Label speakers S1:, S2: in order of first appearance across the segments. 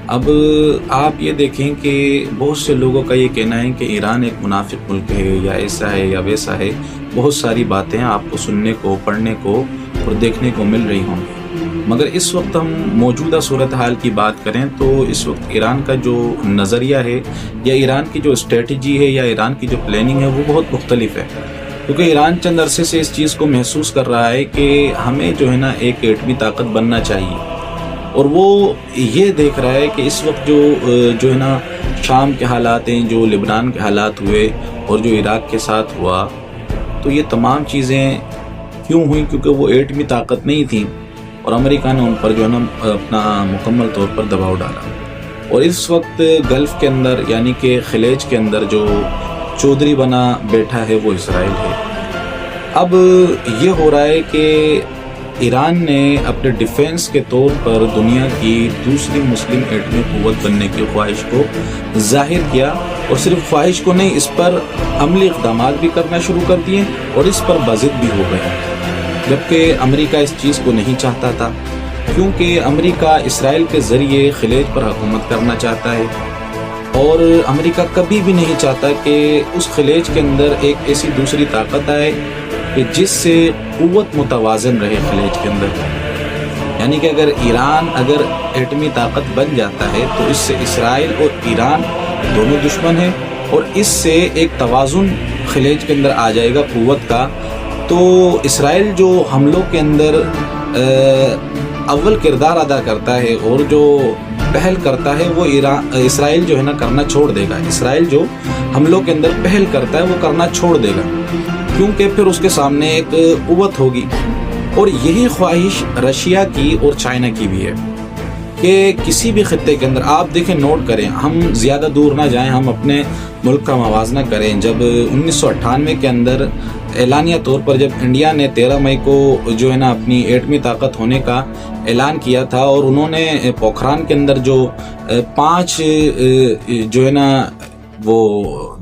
S1: اب آپ یہ دیکھیں کہ بہت سے لوگوں کا یہ کہنا ہے کہ ایران ایک منافق ملک ہے یا ایسا ہے یا ویسا ہے. بہت ساری باتیں آپ کو سننے کو، پڑھنے کو اور دیکھنے کو مل رہی ہوں گی. مگر اس وقت ہم موجودہ صورتحال کی بات کریں تو اس وقت ایران کا جو نظریہ ہے یا ایران کی جو اسٹریٹجی ہے یا ایران کی جو پلاننگ ہے وہ بہت مختلف ہے. کیونکہ ایران چند عرصے سے اس چیز کو محسوس کر رہا ہے کہ ہمیں جو ہے نا ایک ایٹمی طاقت بننا چاہیے، اور وہ یہ دیکھ رہا ہے کہ اس وقت جو ہے نا شام کے حالات ہیں، جو لبنان کے حالات ہوئے اور جو عراق کے ساتھ ہوا، تو یہ تمام چیزیں کیوں ہوئیں؟ کیونکہ وہ ایٹمی طاقت نہیں تھیں اور امریکہ نے ان پر جو ہے نا اپنا مکمل طور پر دباؤ ڈالا. اور اس وقت گلف کے اندر یعنی کہ خلیج کے اندر جو چودھری بنا بیٹھا ہے وہ اسرائیل ہے. اب یہ ہو رہا ہے کہ ایران نے اپنے ڈیفنس کے طور پر دنیا کی دوسری مسلم ایٹمی قوت بننے کی خواہش کو ظاہر کیا، اور صرف خواہش کو نہیں، اس پر عملی اقدامات بھی کرنا شروع کر دیے اور اس پر بضد بھی ہو گئے. جبکہ امریکہ اس چیز کو نہیں چاہتا تھا، کیونکہ امریکہ اسرائیل کے ذریعے خلیج پر حکومت کرنا چاہتا ہے، اور امریکہ کبھی بھی نہیں چاہتا کہ اس خلیج کے اندر ایک ایسی دوسری طاقت آئے کہ جس سے قوت متوازن رہے خلیج کے اندر. یعنی کہ اگر ایران ایٹمی طاقت بن جاتا ہے تو اس سے اسرائیل اور ایران دونوں دشمن ہیں، اور اس سے ایک توازن خلیج کے اندر آ جائے گا قوت کا. تو اسرائیل جو حملوں کے اندر اول کردار ادا کرتا ہے اور جو پہل کرتا ہے وہ اسرائیل جو ہے نا کرنا چھوڑ دے گا. اسرائیل جو حملوں کے اندر پہل کرتا ہے وہ کرنا چھوڑ دے گا، کیونکہ پھر اس کے سامنے ایک قوت ہوگی. اور یہی خواہش رشیا کی اور چائنا کی بھی ہے کہ کسی بھی خطے کے اندر آپ دیکھیں، نوٹ کریں، ہم زیادہ دور نہ جائیں، ہم اپنے ملک کا موازنہ کریں. جب 1998 کے اندر اعلانیہ طور پر جب انڈیا نے 13 مئی کو جو ہے نا اپنی ایٹمی طاقت ہونے کا اعلان کیا تھا، اور انہوں نے پوکھران کے اندر جو 5 جو ہے نا وہ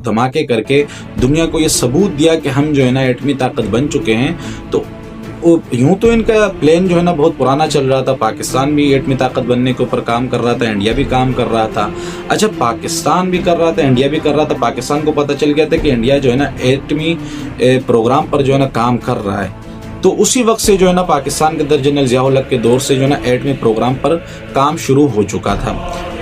S1: دھماکے کر کے دنیا کو یہ ثبوت دیا کہ ہم جو ہے نا ایٹمی طاقت بن چکے ہیں. تو یوں تو ان کا پلان جو ہے نا بہت پرانا چل رہا تھا. پاکستان بھی ایٹمی طاقت بننے کے اوپر کام کر رہا تھا، انڈیا بھی کام کر رہا تھا. اچھا، پاکستان بھی کر رہا تھا، انڈیا بھی کر رہا تھا. پاکستان کو پتہ چل گیا تھا کہ انڈیا جو ہے نا ایٹمی پروگرام پر جو ہے نا کام کر رہا ہے، تو اسی وقت سے جو ہے نا پاکستان کے اندر جنرل ضیاء الحق کے دور سے جو ہے نا ایٹمی پروگرام پر کام شروع ہو چکا تھا.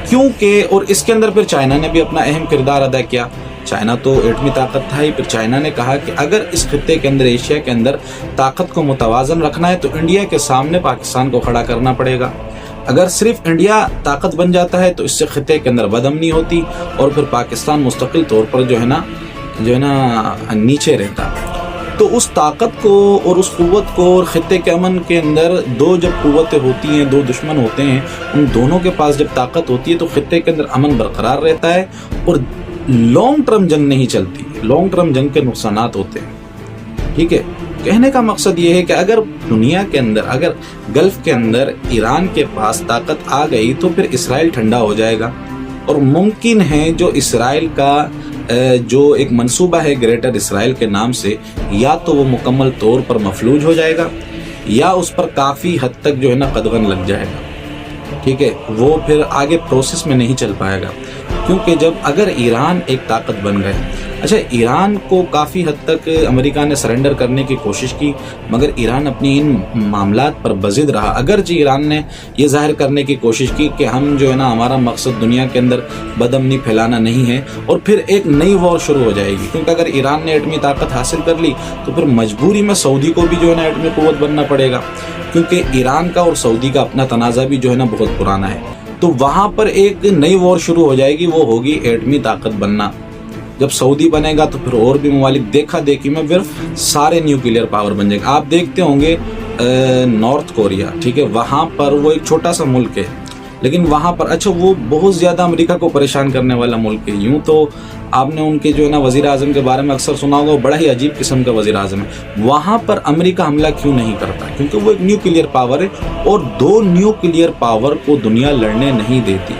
S1: کیونکہ اور اس کے اندر پھر چائنا نے بھی اپنا اہم کردار ادا کیا. چائنا تو ایٹمی طاقت تھا ہی، پھر چائنا نے کہا کہ اگر اس خطے کے اندر، ایشیا کے اندر طاقت کو متوازن رکھنا ہے تو انڈیا کے سامنے پاکستان کو کھڑا کرنا پڑے گا. اگر صرف انڈیا طاقت بن جاتا ہے تو اس سے خطے کے اندر بدامنی ہوتی اور پھر پاکستان مستقل طور پر جو ہے نا نیچے رہتا. تو اس طاقت کو اور اس قوت کو اور خطے کے امن کے اندر جب قوتیں ہوتی ہیں، دو دشمن ہوتے ہیں، ان دونوں کے پاس جب طاقت ہوتی ہے تو خطے کے اندر امن برقرار رہتا ہے اور لانگ ٹرم جنگ نہیں چلتی. لانگ ٹرم جنگ کے نقصانات ہوتے ہیں. ٹھیک ہے، کہنے کا مقصد یہ ہے کہ اگر دنیا کے اندر، اگر گلف کے اندر ایران کے پاس طاقت آ گئی تو پھر اسرائیل ٹھنڈا ہو جائے گا، اور ممکن ہے جو اسرائیل کا جو ایک منصوبہ ہے گریٹر اسرائیل کے نام سے، یا تو وہ مکمل طور پر مفلوج ہو جائے گا یا اس پر کافی حد تک جو ہے نا قدغن لگ جائے گا. ٹھیک ہے، وہ پھر آگے پروسیس میں نہیں چل پائے گا. کیونکہ جب اگر ایران ایک طاقت بن گئے، اچھا، ایران کو کافی حد تک امریکہ نے سرنڈر کرنے کی کوشش کی، مگر ایران اپنی ان معاملات پر بضد رہا. اگرچہ ایران نے یہ ظاہر کرنے کی کوشش کی کہ ہم جو ہے نا ہمارا مقصد دنیا کے اندر بدامنی پھیلانا نہیں ہے، اور پھر ایک نئی وار شروع ہو جائے گی. کیونکہ اگر ایران نے ایٹمی طاقت حاصل کر لی تو پھر مجبوری میں سعودی کو بھی جو ہے نا ایٹمی قوت بننا پڑے گا، کیونکہ ایران کا اور سعودی کا اپنا تنازع بھی جو ہے نا بہت پرانا ہے. تو وہاں پر ایک نئی وار شروع ہو جائے گی، وہ ہوگی ایٹمی طاقت بننا. جب سعودی بنے گا تو پھر اور بھی ممالک دیکھا دیکھی میں پھر سارے نیوکلیئر پاور بن جائے گا. آپ دیکھتے ہوں گے نارتھ کوریا، ٹھیک ہے، وہاں پر وہ ایک چھوٹا سا ملک ہے، لیکن وہاں پر اچھا وہ بہت زیادہ امریکہ کو پریشان کرنے والا ملک ہے. یوں تو آپ نے ان کے جو ہے نا وزیر اعظم کے بارے میں اکثر سنا ہوگا، وہ بڑا ہی عجیب قسم کا وزیر اعظم ہے. وہاں پر امریکہ حملہ کیوں نہیں کرتا؟ کیونکہ وہ ایک نیوکلیئر پاور ہے، اور 2 نیوکلیئر پاور کو دنیا لڑنے نہیں دیتی.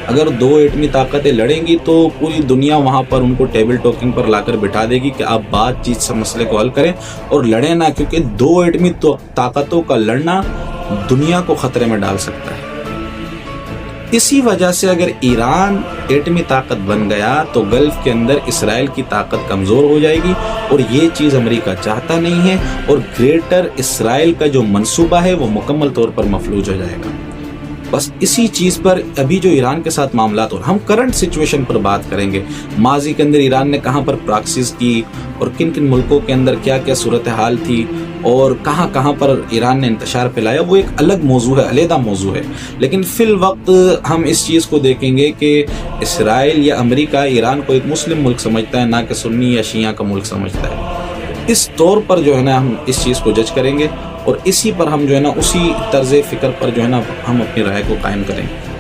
S1: اگر 2 ایٹمی طاقتیں لڑیں گی تو پوری دنیا وہاں پر ان کو ٹیبل ٹاکنگ پر لا کر بٹھا دے گی کہ آپ بات چیت سے مسئلے کو حل کریں اور لڑیں نہ، کیونکہ 2 ایٹمی طاقتوں کا لڑنا دنیا کو خطرے میں ڈال سکتا ہے. اسی وجہ سے اگر ایران ایٹمی طاقت بن گیا تو گلف کے اندر اسرائیل کی طاقت کمزور ہو جائے گی، اور یہ چیز امریکہ چاہتا نہیں ہے، اور گریٹر اسرائیل کا جو منصوبہ ہے وہ مکمل طور پر مفلوج ہو جائے گا۔ بس اسی چیز پر ابھی جو ایران کے ساتھ معاملات، اور ہم کرنٹ سچویشن پر بات کریں گے، ماضی کے اندر ایران نے کہاں پر پراکسیز کی اور کن کن ملکوں کے اندر کیا کیا صورتحال تھی اور کہاں کہاں پر ایران نے انتشار پھیلایا، وہ ایک الگ موضوع ہے، علیحدہ موضوع ہے۔ لیکن فی الوقت ہم اس چیز کو دیکھیں گے کہ اسرائیل یا امریکہ ایران کو ایک مسلم ملک سمجھتا ہے، نہ کہ سنی یا شیعہ کا ملک سمجھتا ہے۔ اس طور پر جو ہے نا ہم اس چیز کو جج کریں گے، اور اسی پر ہم جو ہے نا اسی طرز فکر پر جو ہے نا ہم اپنی رائے کو قائم کریں گے۔